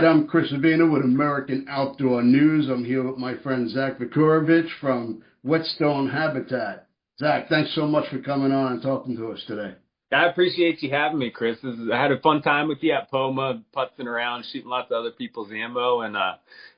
right, I'm Chris Avina with American Outdoor News. I'm here with my friend Zack from Whitstone Habitat. Zack, thanks so much for coming on and talking to us today. I appreciate you having me, Chris. I had a fun time with you at Poma, putzing around, shooting lots of other people's ammo, and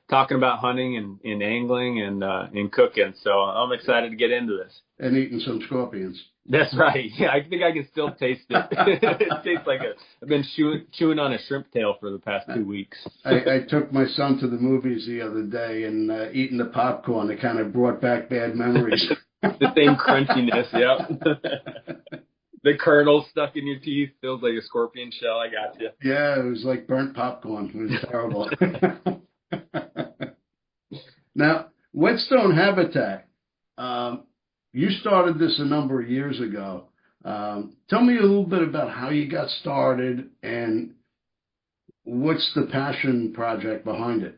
talking about hunting and angling and cooking. So I'm excited to get into this. And eating some scorpions. That's right. Yeah, I think I can still taste it. It tastes like I've been chewing on a shrimp tail for the past 2 weeks. I took my son to the movies the other day, and eating the popcorn, it kind of brought back bad memories. The same crunchiness, yep. The kernel stuck in your teeth feels like a scorpion shell. I got you. Yeah, it was like burnt popcorn. It was terrible. Now, Whitstone Habitat, you started this a number of years ago. Tell me a little bit about how you got started and what's the passion project behind it?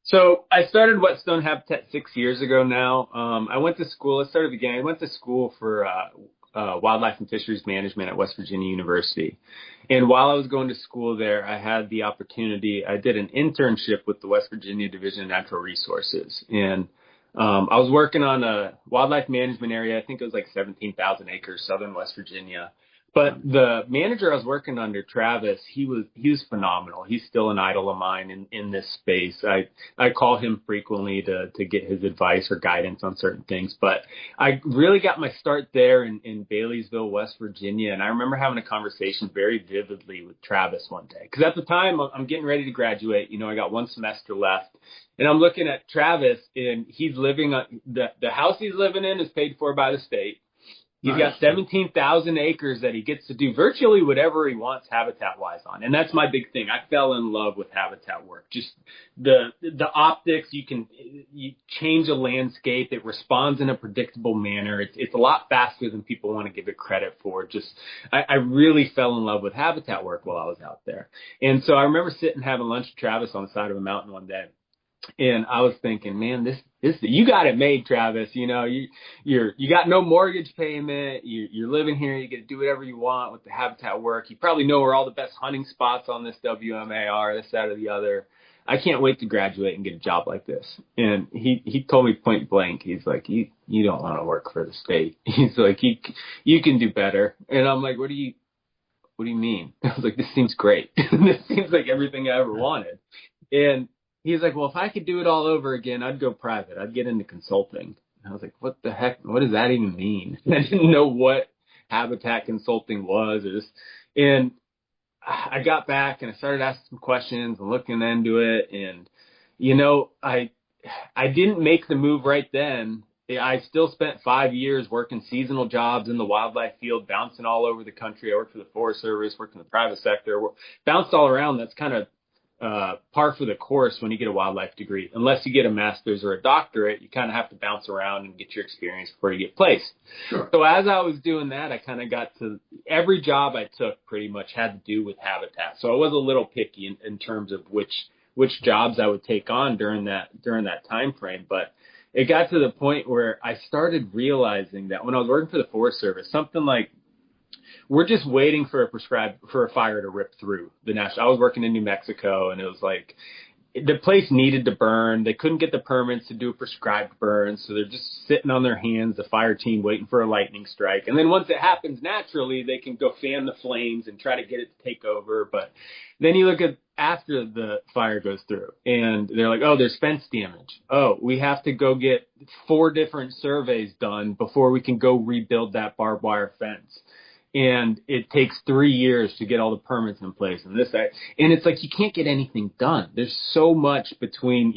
So I started Whitstone Habitat 6 years ago now. I went to school. Let's start at the beginning. I went to school for wildlife and fisheries management at West Virginia University. And while I was going to school there, I had the opportunity. I did an internship with the West Virginia Division of Natural Resources. And I was working on a wildlife management area. I think it was like 17,000 acres, southern West Virginia. But the manager I was working under, Travis, he was phenomenal. He's still an idol of mine in this space. I call him frequently to get his advice or guidance on certain things. But I really got my start there in Baileysville, West Virginia. And I remember having a conversation very vividly with Travis one day. Because at the time, I'm getting ready to graduate. You know, I got one semester left. And I'm looking at Travis, and he's living the house he's living in is paid for by the state. He's got 17,000 acres that he gets to do virtually whatever he wants habitat-wise on. And that's my big thing. I fell in love with habitat work. Just the optics, you change a landscape. It responds in a predictable manner. It's a lot faster than people want to give it credit for. I really fell in love with habitat work while I was out there. And so I remember sitting having lunch with Travis on the side of a mountain one day. And I was thinking, man, this you got it made, Travis. You know, you got no mortgage payment. You're living here. You get to do whatever you want with the habitat work. You probably know where all the best hunting spots on this WMA are, this, that, or the other. I can't wait to graduate and get a job like this. And he told me point blank, he's like, you don't want to work for the state. He's like, you can do better. And I'm like, what do you mean? I was like, this seems great. This seems like everything I ever wanted. And he's like, well, if I could do it all over again, I'd go private. I'd get into consulting. And I was like, what the heck? What does that even mean? I didn't know what habitat consulting was. And I got back and I started asking some questions and looking into it. And, you know, I didn't make the move right then. I still spent 5 years working seasonal jobs in the wildlife field, bouncing all over the country. I worked for the Forest Service, worked in the private sector, bounced all around. That's kind of par for the course when you get a wildlife degree. Unless you get a master's or a doctorate, you kind of have to bounce around and get your experience before you get placed. Sure. So as I was doing that, I kind of got to every job I took pretty much had to do with habitat. So I was a little picky in terms of which jobs I would take on during that time frame. But it got to the point where I started realizing that when I was working for the Forest Service, something like we're just waiting for a fire to rip through the national. I was working in New Mexico, and it was like the place needed to burn. They couldn't get the permits to do a prescribed burn, so they're just sitting on their hands, the fire team waiting for a lightning strike. And then once it happens naturally, they can go fan the flames and try to get it to take over. But then you look at after the fire goes through, and they're like, oh, there's fence damage. Oh, we have to go get 4 different surveys done before we can go rebuild that barbed wire fence. And it takes 3 years to get all the permits in place and and it's like you can't get anything done. There's so much between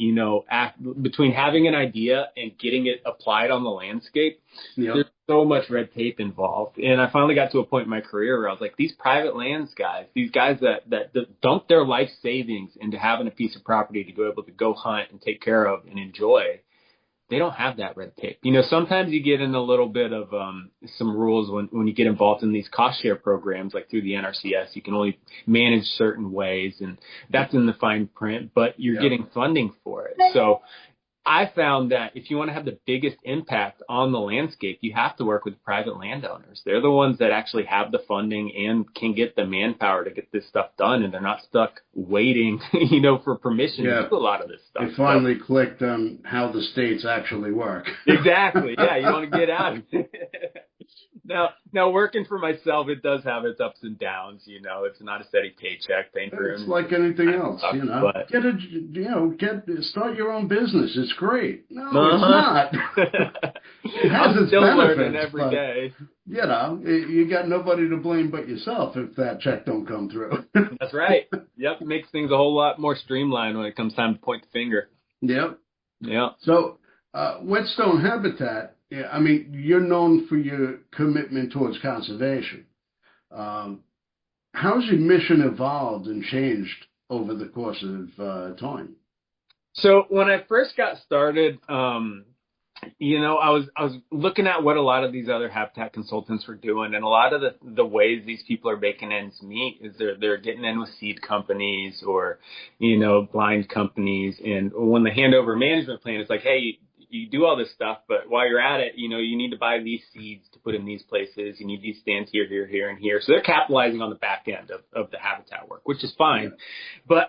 having an idea and getting it applied on the landscape. Yep. There's so much red tape involved. And I finally got to a point in my career where I was like, these private lands guys, these guys that dump their life savings into having a piece of property to be able to go hunt and take care of and enjoy, they don't have that red tape. You know, sometimes you get in a little bit of some rules when you get involved in these cost share programs, like through the NRCS. You can only manage certain ways, and that's in the fine print, but you're getting funding for it. So I found that if you want to have the biggest impact on the landscape, you have to work with private landowners. They're the ones that actually have the funding and can get the manpower to get this stuff done, and they're not stuck waiting, for permission to do a lot of this stuff. They finally clicked on how the states actually work. Exactly. Yeah, you want to get out of it. Now, working for myself, it does have its ups and downs. It's not a steady paycheck. It's like anything else, But, start your own business. It's great. No, it's not. It has its still benefits learning every day. You got nobody to blame but yourself if that check don't come through. That's right. Yep, it makes things a whole lot more streamlined when it comes time to point the finger. Yep. Yeah. So, Whitstone Habitat. Yeah, I mean, you're known for your commitment towards conservation. How's your mission evolved and changed over the course of time? So when I first got started, I was looking at what a lot of these other habitat consultants were doing, and a lot of the ways these people are making ends meet is they're getting in with seed companies or, blind companies, and when the handover management plan is like, hey, you do all this stuff, but while you're at it, you need to buy these seeds to put in these places. You need these stands here, here, here, and here. So they're capitalizing on the back end of the habitat work, which is fine. Yeah. But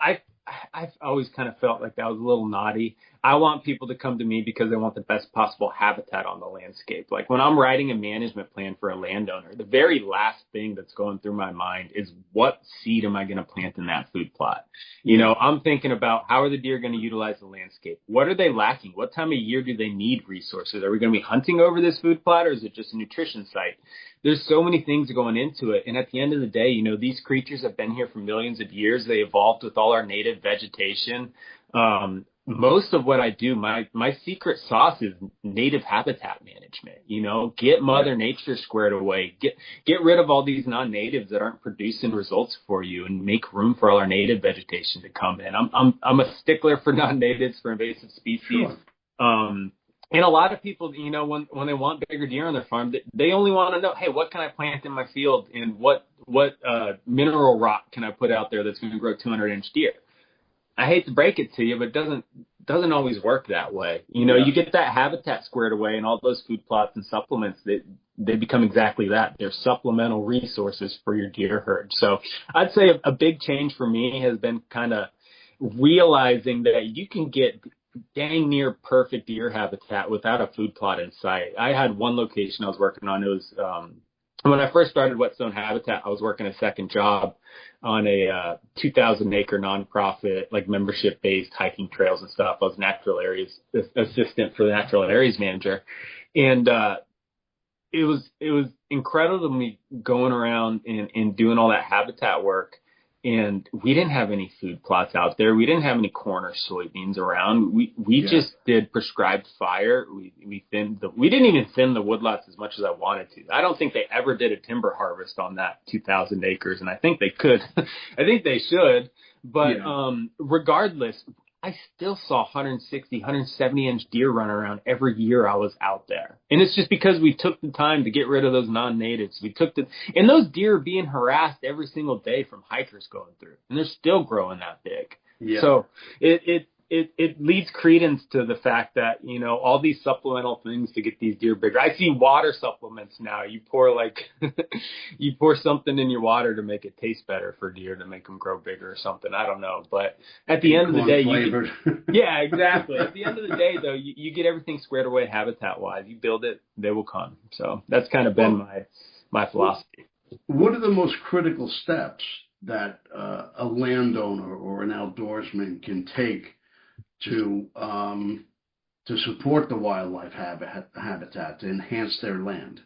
I've always kind of felt like that was a little naughty. I want people to come to me because they want the best possible habitat on the landscape. Like when I'm writing a management plan for a landowner, the very last thing that's going through my mind is what seed am I going to plant in that food plot? I'm thinking about how are the deer going to utilize the landscape? What are they lacking? What time of year do they need resources? Are we going to be hunting over this food plot, or is it just a nutrition site? There's so many things going into it. And at the end of the day, these creatures have been here for millions of years. They evolved with all our native vegetation. Most of what I do, my secret sauce is native habitat management. Get Mother Nature squared away. Get rid of all these non-natives that aren't producing results for you, and make room for all our native vegetation to come in. I'm a stickler for non-natives, for invasive species. Sure. And a lot of people, when they want bigger deer on their farm, they only want to know, hey, what can I plant in my field, and what mineral rock can I put out there that's going to grow 200-inch deer? I hate to break it to you, but it doesn't always work that way. You get that habitat squared away, and all those food plots and supplements, they become exactly that. They're supplemental resources for your deer herd. So I'd say a big change for me has been kind of realizing that you can get dang near perfect deer habitat without a food plot in sight. I had one location I was working on. It was when I first started Whitstone Habitat, I was working a second job on a 2,000 acre nonprofit, like membership based hiking trails and stuff. I was natural areas assistant for the natural areas manager. And it was incredible to me going around and doing all that habitat work. And we didn't have any food plots out there. We didn't have any corn or soybeans around. We just did prescribed fire. We didn't even thin the woodlots as much as I wanted to. I don't think they ever did a timber harvest on that 2,000 acres, and I think they could. I think they should. But regardless, I still saw 160, 170-inch deer run around every year I was out there. And it's just because we took the time to get rid of those non-natives. And those deer are being harassed every single day from hikers going through. And they're still growing that big. Yeah. So it leads credence to the fact that, all these supplemental things to get these deer bigger. I see water supplements now. You pour something in your water to make it taste better for deer, to make them grow bigger or something. I don't know. But at the end of the day, yeah, exactly. At the end of the day, though, you get everything squared away habitat wise. You build it, they will come. So that's kind of been my philosophy. What are the most critical steps that a landowner or an outdoorsman can take to support the wildlife habitat, to enhance their land?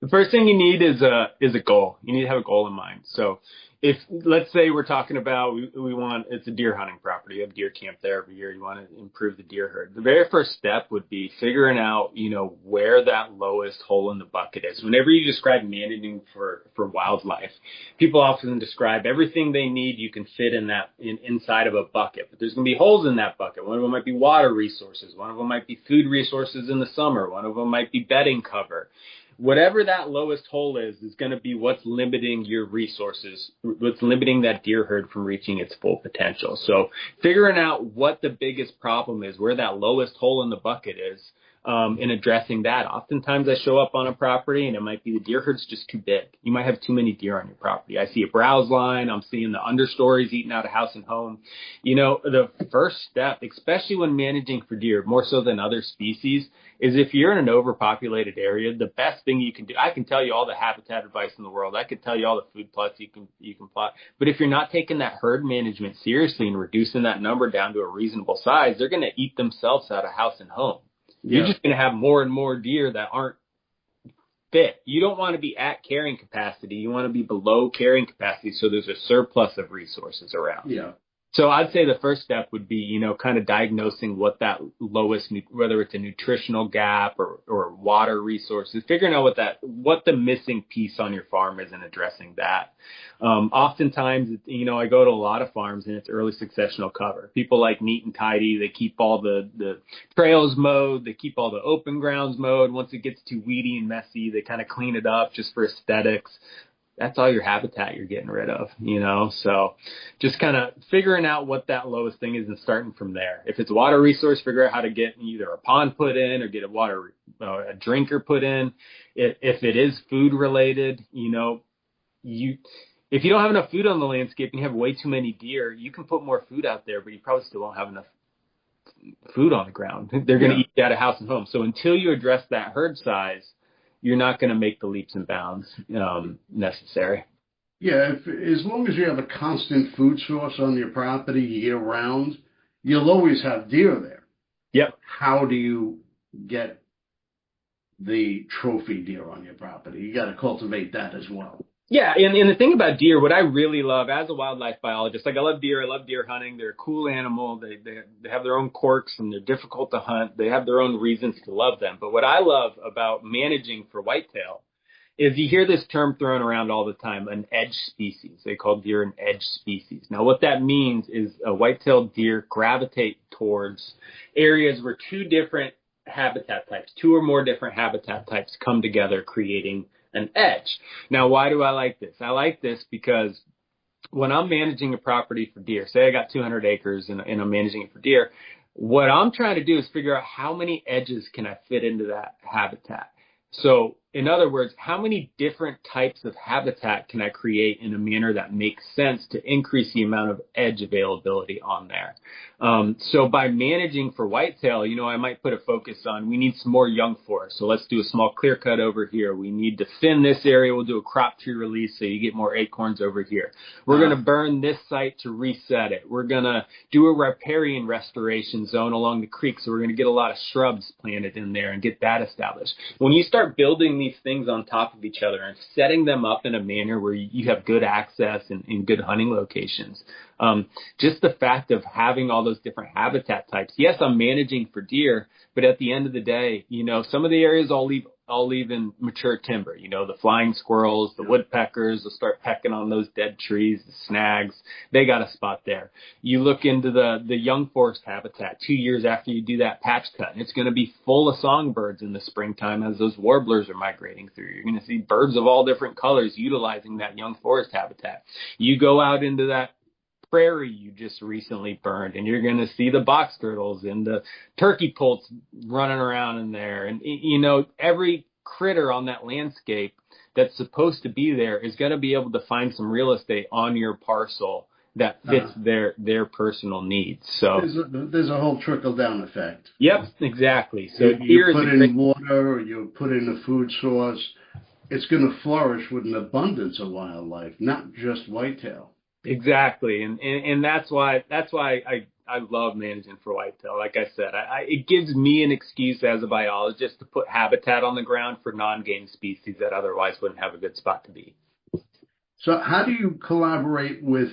The first thing you need is a goal. You need to have a goal in mind. So if, let's say we're talking about, it's a deer hunting property. You have deer camp there every year. You want to improve the deer herd. The very first step would be figuring out, where that lowest hole in the bucket is. Whenever you describe managing for wildlife, people often describe everything they need you can fit inside of a bucket. But there's going to be holes in that bucket. One of them might be water resources. One of them might be food resources in the summer. One of them might be bedding cover. Whatever that lowest hole is going to be what's limiting your resources limiting that deer herd from reaching its full potential. So figuring out what the biggest problem is, where that lowest hole in the bucket is, in addressing that. Oftentimes I show up on a property and it might be the deer herd's just too big. You might have too many deer on your property. I see a browse line. I'm seeing the understories eating out of house and home. You know, the first step, especially when managing for deer, more so than other species, is if you're in an overpopulated area, the best thing you can do, I can tell you all the habitat advice in the world. I could tell you all the food plots you can plot. But if you're not taking that herd management seriously and reducing that number down to a reasonable size, they're going to eat themselves out of house and home. You're just going to have more and more deer that aren't fit. You don't want to be at carrying capacity. You want to be below carrying capacity so there's a surplus of resources around. Yeah. So I'd say the first step would be, you know, kind of diagnosing what that lowest, whether it's a nutritional gap or water resources, figuring out what the missing piece on your farm is and addressing that. Oftentimes, you know, I go to a lot of farms and it's early successional cover. People like neat and tidy. They keep all the trails mowed. They keep all the open grounds mowed. Once it gets too weedy and messy, they kind of clean it up just for aesthetics. That's all your habitat you're getting rid of, you know? So just kind of figuring out what that lowest thing is and starting from there. If it's a water resource, figure out how to get either a pond put in or get a drinker put in. If it is food related, you know, if you don't have enough food on the landscape and you have way too many deer, you can put more food out there, but you probably still won't have enough food on the ground. They're going to eat out of house and home. So until you address that herd size, you're not going to make the leaps and bounds necessary. Yeah, as long as you have a constant food source on your property year round, you'll always have deer there. Yep. How do you get the trophy deer on your property? You got to cultivate that as well. Yeah, and the thing about deer, what I really love as a wildlife biologist, like I love deer hunting. They're a cool animal. They have their own quirks and they're difficult to hunt. They have their own reasons to love them. But what I love about managing for whitetail is you hear this term thrown around all the time, an edge species. They call deer an edge species. Now what that means is a white-tailed deer gravitate towards areas where two or more different habitat types come together, creating an edge. Now, why do I like this? I like this because when I'm managing a property for deer, say I got 200 acres and I'm managing it for deer, what I'm trying to do is figure out how many edges can I fit into that habitat. So in other words, how many different types of habitat can I create in a manner that makes sense to increase the amount of edge availability on there? So by managing for whitetail, you know, I might put a focus on, we need some more young forest. So let's do a small clear cut over here. We need to thin this area. We'll do a crop tree release so you get more acorns over here. We're going to burn this site to reset it. We're going to do a riparian restoration zone along the creek. So we're going to get a lot of shrubs planted in there and get that established. When you start building these things on top of each other and setting them up in a manner where you have good access and good hunting locations, just the fact of having all those different habitat types. Yes, I'm managing for deer, but at the end of the day, you know, some of the areas I'll leave in mature timber. You know, the flying squirrels, the woodpeckers will start pecking on those dead trees, the snags. They got a spot there. You look into the young forest habitat 2 years after you do that patch cut, and it's going to be full of songbirds in the springtime as those warblers are migrating through. You're going to see birds of all different colors utilizing that young forest habitat. You go out into that prairie you just recently burned, and you're going to see the box turtles and the turkey poults running around in there. And, you know, every critter on that landscape that's supposed to be there is going to be able to find some real estate on your parcel that fits their personal needs. So there's a whole trickle-down effect. Yep, exactly. So you put in water, or you put in a food source, it's going to flourish with an abundance of wildlife, not just whitetail. Exactly, and that's why I love managing for whitetail. Like I said, it gives me an excuse as a biologist to put habitat on the ground for non-game species that otherwise wouldn't have a good spot to be. So how do you collaborate with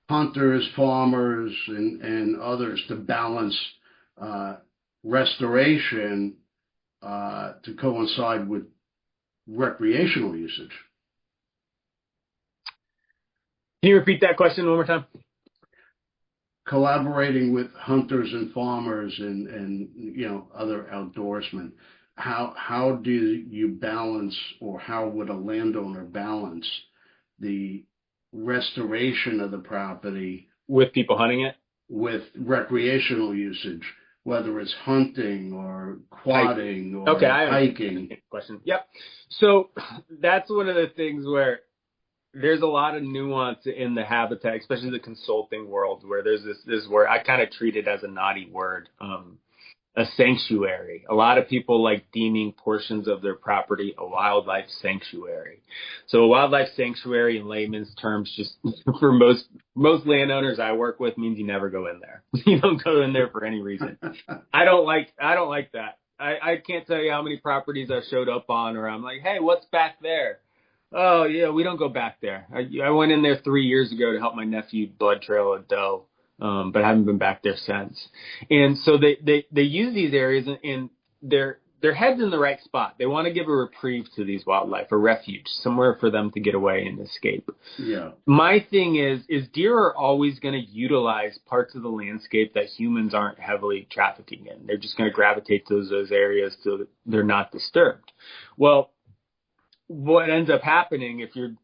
hunters, farmers, and others to balance restoration to coincide with recreational usage? Can you repeat that question one more time? Collaborating with hunters and farmers and you know, other outdoorsmen. How do you balance, or how would a landowner balance the restoration of the property with people hunting it. with recreational usage, whether it's hunting or quadding or Okay, I hiking. Question. Yep. So that's one of the things where there's a lot of nuance in the habitat, especially the consulting world, where there's this word I kind of treat it as a naughty word, a sanctuary. A lot of people like deeming portions of their property a wildlife sanctuary. So a wildlife sanctuary in layman's terms, just for most landowners I work with, means you never go in there. You don't go in there for any reason. I don't like that. I can't tell you how many properties I've showed up on where I'm like, hey, what's back there? Oh yeah, we don't go back there. I went in there 3 years ago to help my nephew blood trail a doe. But I haven't been back there since. And so they use these areas, and their head's in the right spot. They want to give a reprieve to these wildlife, a refuge, somewhere for them to get away and escape. Yeah. My thing is deer are always going to utilize parts of the landscape that humans aren't heavily trafficking in. They're just going to gravitate to those areas so that they're not disturbed. Well, what ends up happening if you're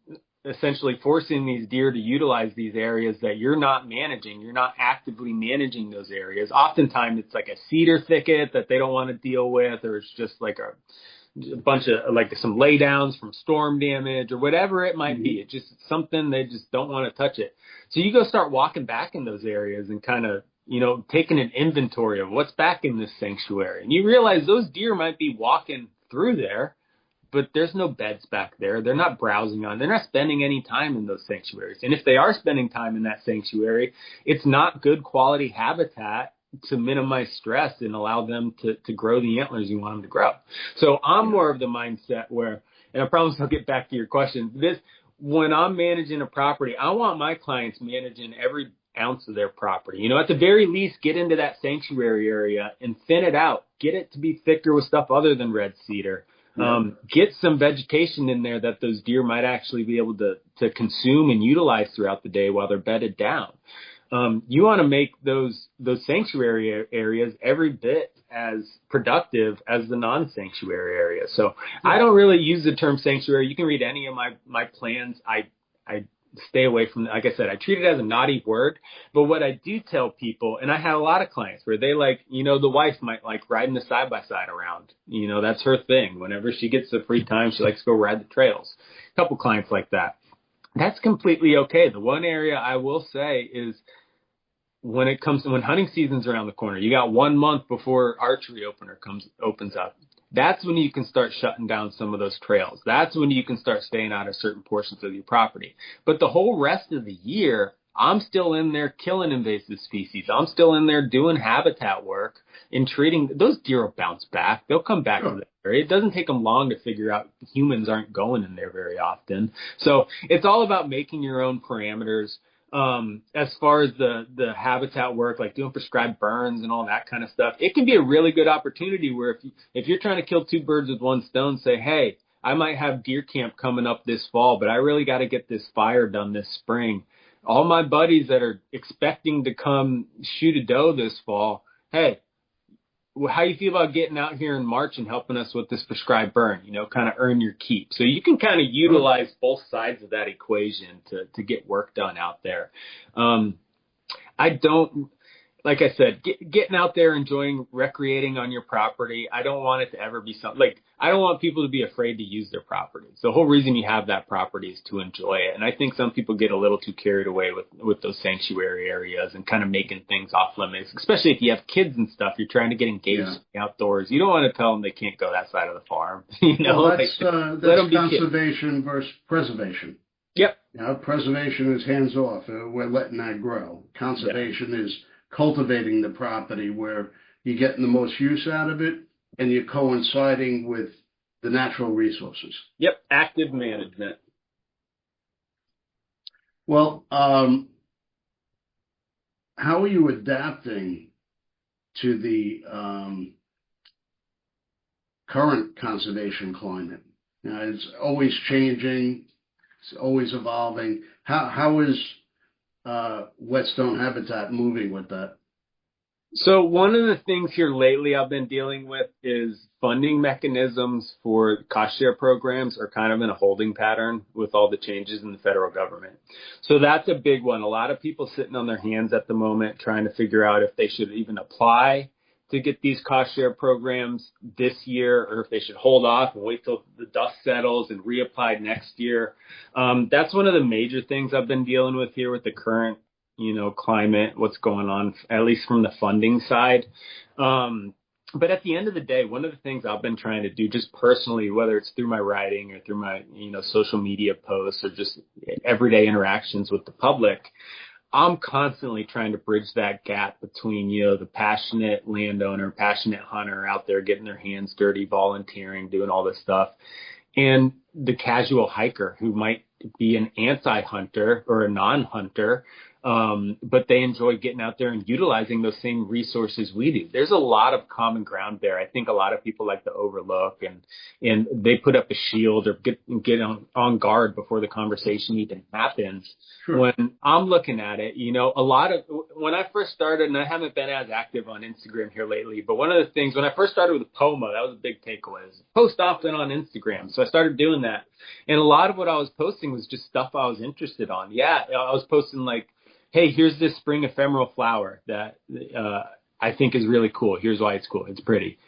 essentially forcing these deer to utilize these areas that you're not managing, you're not actively managing those areas. Oftentimes it's like a cedar thicket that they don't want to deal with, or it's just like a bunch of like some laydowns from storm damage or whatever it might be. It's just something they just don't want to touch it. So you go start walking back in those areas and kind of, taking an inventory of what's back in this sanctuary. And you realize those deer might be walking through there, but there's no beds back there. They're not browsing on. They're not spending any time in those sanctuaries. And if they are spending time in that sanctuary, it's not good quality habitat to minimize stress and allow them to grow the antlers you want them to grow. So I'm more of the mindset where, and I promise I'll get back to your question, when I'm managing a property, I want my clients managing every ounce of their property. At the very least, get into that sanctuary area and thin it out. Get it to be thicker with stuff other than red cedar. Get some vegetation in there that those deer might actually be able to consume and utilize throughout the day while they're bedded down. You want to make those sanctuary areas every bit as productive as the non-sanctuary areas. So I don't really use the term sanctuary. You can read any of my plans. I stay away from, like I said, I treat it as a naughty word. But what I do tell people, and I have a lot of clients where they the wife might like riding the side-by-side around. That's her thing. Whenever she gets the free time, she likes to go ride the trails. A couple clients like that. That's completely okay. The one area I will say is when hunting season's around the corner, you got 1 month before archery opens up. That's when you can start shutting down some of those trails. That's when you can start staying out of certain portions of your property. But the whole rest of the year, I'm still in there killing invasive species. I'm still in there doing habitat work and treating. Those deer will bounce back. They'll come back to the area. It doesn't take them long to figure out humans aren't going in there very often. So it's all about making your own parameters. As far as the habitat work, like doing prescribed burns and all that kind of stuff, it can be a really good opportunity where if you're trying to kill two birds with one stone, say, hey, I might have deer camp coming up this fall, but I really got to get this fire done this spring. All my buddies that are expecting to come shoot a doe this fall, hey, how you feel about getting out here in March and helping us with this prescribed burn, kind of earn your keep. So you can kind of utilize both sides of that equation to get work done out there. Like I said, getting out there, enjoying recreating on your property. I don't want it to ever be something I don't want people to be afraid to use their properties. The whole reason you have that property is to enjoy it. And I think some people get a little too carried away with those sanctuary areas and kind of making things off limits, especially if you have kids and stuff. You're trying to get engaged in the outdoors. You don't want to tell them they can't go that side of the farm. That's conservation versus preservation. Yep. Preservation is hands off. We're letting that grow. Conservation is cultivating the property where you're getting the most use out of it and you're coinciding with the natural resources. Yep, active management. Well, how are you adapting to the current conservation climate? It's always changing. It's always evolving. How is Whitstone Habitat moving with that? So one of the things here lately I've been dealing with is funding mechanisms for cost share programs are kind of in a holding pattern with all the changes in the federal government. So that's a big one. A lot of people sitting on their hands at the moment trying to figure out if they should even apply to get these cost share programs this year or if they should hold off and wait till the dust settles and reapply next year. That's one of the major things I've been dealing with here with the current climate, what's going on, at least from the funding side. But at the end of the day, one of the things I've been trying to do just personally, whether it's through my writing or through my, social media posts or just everyday interactions with the public, I'm constantly trying to bridge that gap between, the passionate landowner, passionate hunter out there getting their hands dirty, volunteering, doing all this stuff, and the casual hiker who might be an anti-hunter or a non-hunter, but they enjoy getting out there and utilizing those same resources we do. There's a lot of common ground there. I think a lot of people like to overlook and they put up a shield or get on guard before the conversation even happens. Sure. When I'm looking at it, when I first started, and I haven't been as active on Instagram here lately, but one of the things, when I first started with POMA, that was a big takeaway, is post often on Instagram. So I started doing that. And a lot of what I was posting was just stuff I was interested on. Yeah, I was posting like, hey, here's this spring ephemeral flower that I think is really cool. Here's why it's cool. It's pretty.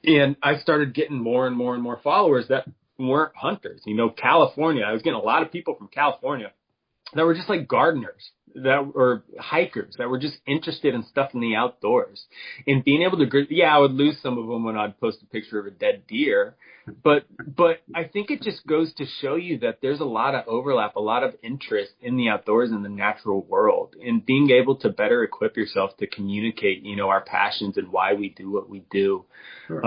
And I started getting more and more and more followers that weren't hunters. California, I was getting a lot of people from California that were just like gardeners or hikers that were just interested in stuff in the outdoors and being able to, I would lose some of them when I'd post a picture of a dead deer. But I think it just goes to show you that there's a lot of overlap, a lot of interest in the outdoors and the natural world, and being able to better equip yourself to communicate, our passions and why we do what we do. Sure.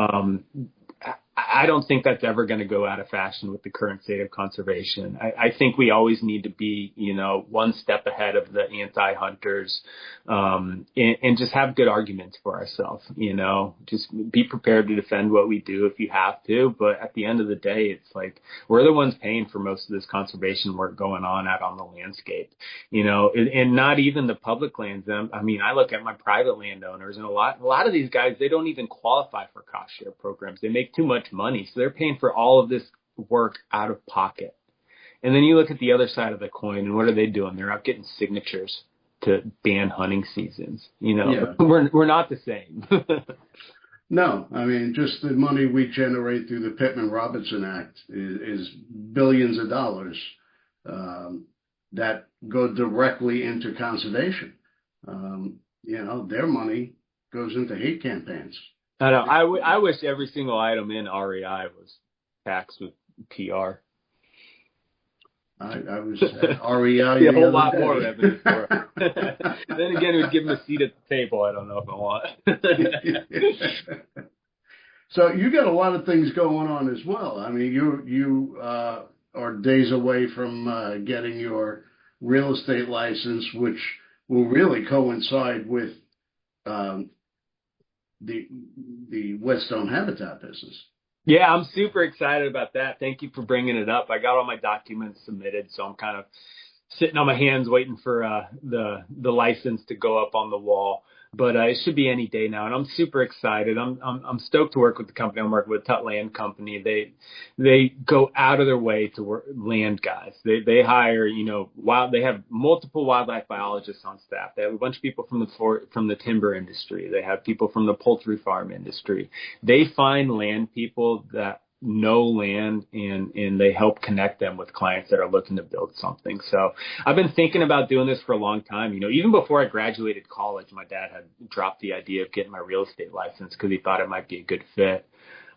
I don't think that's ever going to go out of fashion with the current state of conservation. I think we always need to be, one step ahead of the anti-hunters, and just have good arguments for ourselves, just be prepared to defend what we do if you have to. But at the end of the day, it's like we're the ones paying for most of this conservation work going on out on the landscape, and not even the public lands. I mean, I look at my private landowners, and a lot of these guys, they don't even qualify for cost share programs. They make too much money, so they're paying for all of this work out of pocket. And then you look at the other side of the coin, and what are they doing? They're out getting signatures to ban hunting seasons. Yeah. We're not the same. No, I mean, just the money we generate through the Pittman-Robertson Act is billions of dollars that go directly into conservation. Their money goes into hate campaigns. I know. I wish every single item in REI was taxed with PR. I was at REI. A whole lot more revenue for it. Then again, it would give them a seat at the table. I don't know if I want. So you got a lot of things going on as well. I mean, you are days away from getting your real estate license, which will really coincide with the Whitstone Habitat business. Yeah, I'm super excited about that. Thank you for bringing it up. I got all my documents submitted, so I'm kind of sitting on my hands waiting for the license to go up on the wall. But it should be any day now, and I'm super excited. I'm stoked to work with the company I'm working with, Tut Land Company. They go out of their way to work land guys. They hire they have multiple wildlife biologists on staff. They have a bunch of people from the timber industry. They have people from the poultry farm industry. They find land people that know land and they help connect them with clients that are looking to build something. So I've been thinking about doing this for a long time. Even before I graduated college, my dad had dropped the idea of getting my real estate license because he thought it might be a good fit.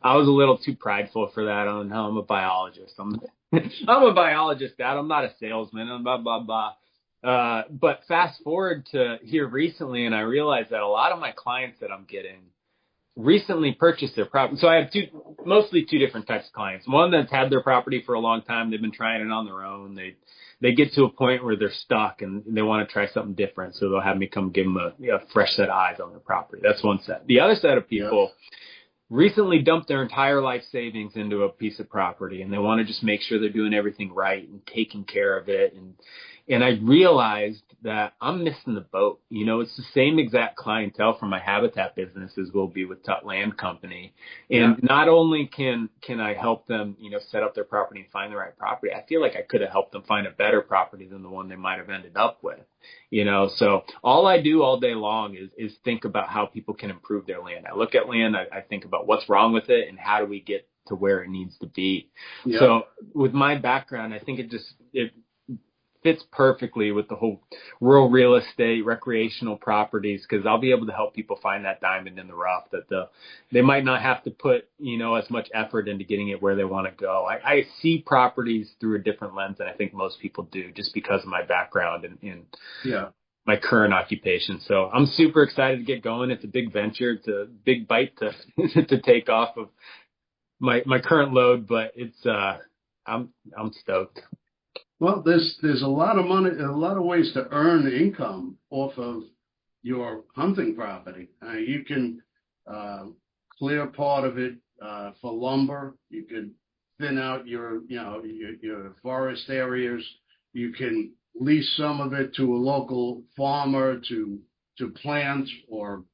I was a little too prideful for that. I'm a biologist. I'm a biologist, Dad. I'm not a salesman. I'm blah, blah, blah. But fast forward to here recently, and I realized that a lot of my clients that I'm getting recently purchased their property. So I have mostly two different types of clients. One that's had their property for a long time. They've been trying it on their own. They get to a point where they're stuck and they want to try something different. So they'll have me come give them a fresh set of eyes on their property. That's one set. The other set of people recently dumped their entire life savings into a piece of property, and they want to just make sure they're doing everything right and taking care of it. And I realized that I'm missing the boat. You know, it's the same exact clientele from my habitat business as will be with Tut Land Company. And not only can I help them, you know, set up their property and find the right property, I feel like I could have helped them find a better property than the one they might have ended up with. You know, so all I do all day long is think about how people can improve their land. I look at land, I think about what's wrong with it and how do we get to where it needs to be. Yeah. So with my background, I think it fits perfectly with the whole rural real estate, recreational properties, because I'll be able to help people find that diamond in the rough that they might not have to put, you know, as much effort into getting it where they want to go. I see properties through a different lens than I think most people do, just because of my background and my current occupation. So I'm super excited to get going. It's a big venture. It's a big bite to to take off of my current load, but it's I'm stoked. Well, there's a lot of money, a lot of ways to earn income off of your hunting property. You can clear part of it for lumber. You could thin out your forest areas. You can lease some of it to a local farmer to plant or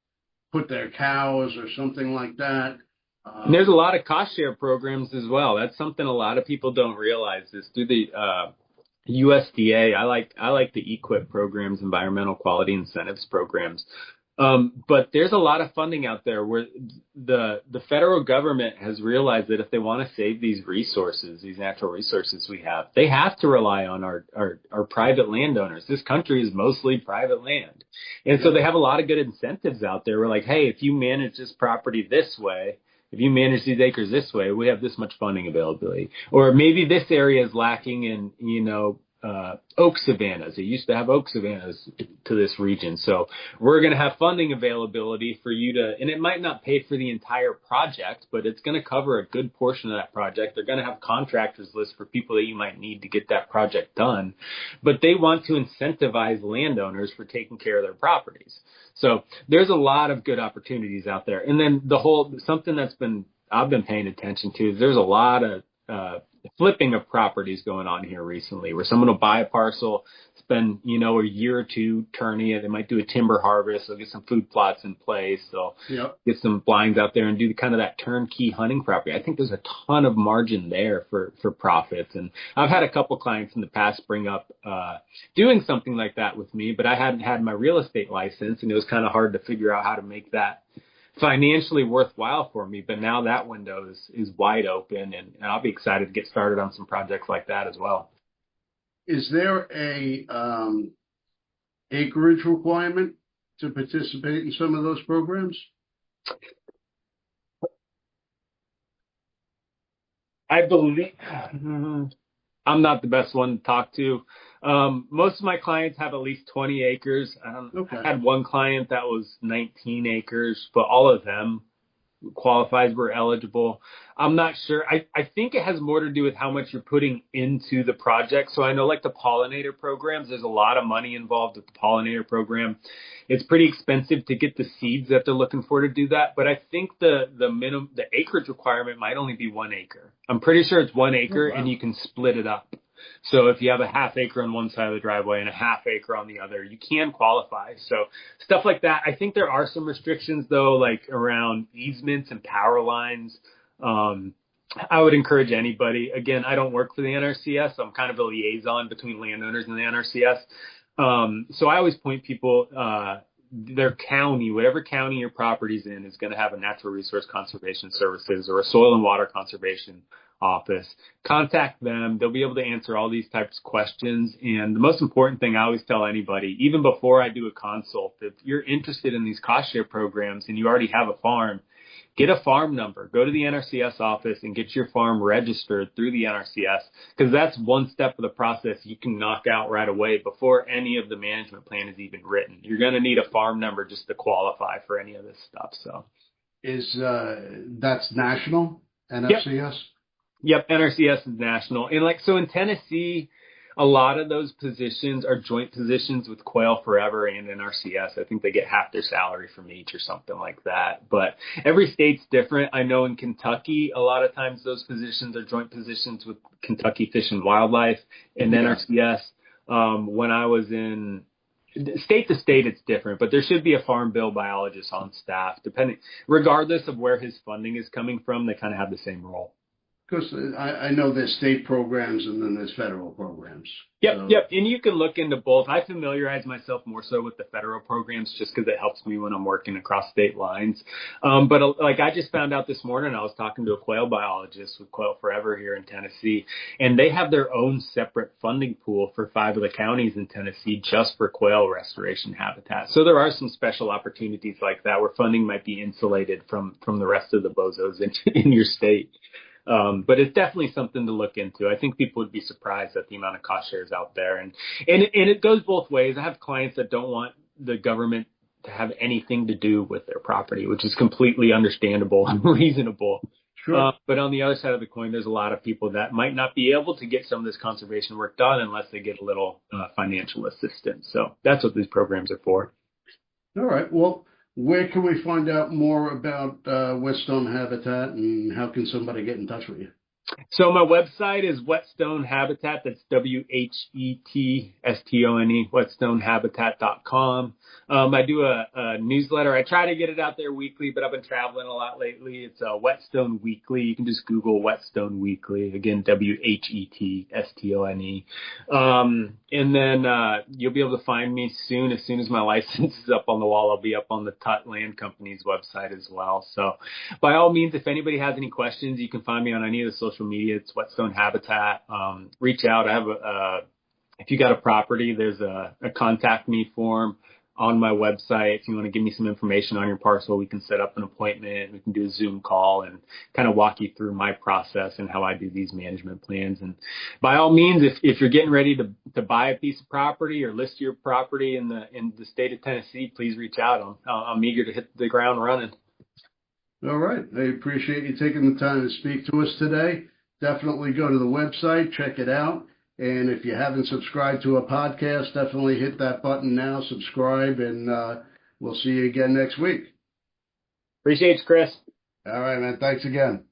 put their cows or something like that. And there's a lot of cost share programs as well. That's something a lot of people don't realize is through the USDA. I like the EQIP programs, environmental quality incentives programs. But there's a lot of funding out there where the federal government has realized that if they want to save these resources, these natural resources we have, they have to rely on our private landowners. This country is mostly private land. And so they have a lot of good incentives out there. We're like, hey, if you manage this property this way, if you manage these acres this way, we have this much funding availability. Or maybe this area is lacking in, you know, oak savannas. It used to have oak savannas to this region. So we're going to have funding availability for you to, and it might not pay for the entire project, but it's going to cover a good portion of that project. They're going to have contractors list for people that you might need to get that project done. But they want to incentivize landowners for taking care of their properties. So there's a lot of good opportunities out there. And then something I've been paying attention to is there's a lot of flipping of properties going on here recently where someone will buy a parcel, spend, you know, a year or two turning it. They might do a timber harvest. They'll get some food plots in place. They'll get some blinds out there and do kind of that turnkey hunting property. I think there's a ton of margin there for profits. And I've had a couple clients in the past bring up doing something like that with me, but I hadn't had my real estate license, and it was kind of hard to figure out how to make that financially worthwhile for me. But now that window is wide open, and I'll be excited to get started on some projects like that as well. Is there a acreage requirement to participate in some of those programs? I believe I'm not the best one to talk to. Most of my clients have at least 20 acres. I had one client that was 19 acres, but all of them qualified, were eligible. I'm not sure. I think it has more to do with how much you're putting into the project. So I know like the pollinator programs, there's a lot of money involved with the pollinator program. It's pretty expensive to get the seeds that they're looking for to do that. But I think the acreage requirement might only be 1 acre. I'm pretty sure it's 1 acre and you can split it up. So if you have a half acre on one side of the driveway and a half acre on the other, you can qualify. So stuff like that. I think there are some restrictions though, like around easements and power lines. I would encourage anybody. Again, I don't work for the NRCS. So I'm kind of a liaison between landowners and the NRCS. So I always point people, their county, whatever county your property's in, is going to have a natural resource conservation services or a soil and water conservation office. Contact them. They'll be able to answer all these types of questions. And the most important thing I always tell anybody, even before I do a consult, if you're interested in these cost share programs and you already have a farm, get a farm number. Go to the NRCS office and get your farm registered through the NRCS, because that's one step of the process you can knock out right away before any of the management plan is even written. You're going to need a farm number just to qualify for any of this stuff. So that's national, NRCS? Yep, NRCS is national. And so in Tennessee, a lot of those positions are joint positions with Quail Forever and NRCS. I think they get half their salary from each or something like that. But every state's different. I know in Kentucky, a lot of times those positions are joint positions with Kentucky Fish and Wildlife and NRCS. When I was in state to state, it's different, but there should be a farm bill biologist on staff, regardless of where his funding is coming from. They kind of have the same role. Because I know there's state programs and then there's federal programs. Yep, So, yep. And you can look into both. I familiarize myself more so with the federal programs just because it helps me when I'm working across state lines. But like I just found out this morning, I was talking to a quail biologist with Quail Forever here in Tennessee, and they have their own separate funding pool for 5 of the counties in Tennessee just for quail restoration habitat. So there are some special opportunities like that where funding might be insulated from the rest of the bozos in your state. But it's definitely something to look into. I think people would be surprised at the amount of cost shares out there. And it goes both ways. I have clients that don't want the government to have anything to do with their property, which is completely understandable and reasonable. sure. But on the other side of the coin, there's a lot of people that might not be able to get some of this conservation work done unless they get a little financial assistance. So that's what these programs are for. All right. Well, where can we find out more about Whitstone Habitat, and how can somebody get in touch with you? So my website is Whitstone Habitat. That's WHETSTONE, WhitstoneHabitat.com. I do a newsletter. I try to get it out there weekly, but I've been traveling a lot lately. It's Whitstone Weekly. You can just Google Whitstone Weekly. Again, WHETSTONE. And then you'll be able to find me soon. As soon as my license is up on the wall, I'll be up on the Tut Land Company's website as well. So by all means, if anybody has any questions, you can find me on any of the social media. It's Whitstone Habitat. Reach out. I have if you got a property, there's a contact me form on my website. If you want to give me some information on your parcel, we can set up an appointment. We can do a Zoom call and kind of walk you through my process and how I do these management plans. And by all means, if you're getting ready to buy a piece of property or list your property in the state of Tennessee, please reach out. I'm eager to hit the ground running. All right. I appreciate you taking the time to speak to us today. Definitely go to the website, check it out. And if you haven't subscribed to a podcast, definitely hit that button now, subscribe, and we'll see you again next week. Appreciate you, Chris. All right, man. Thanks again.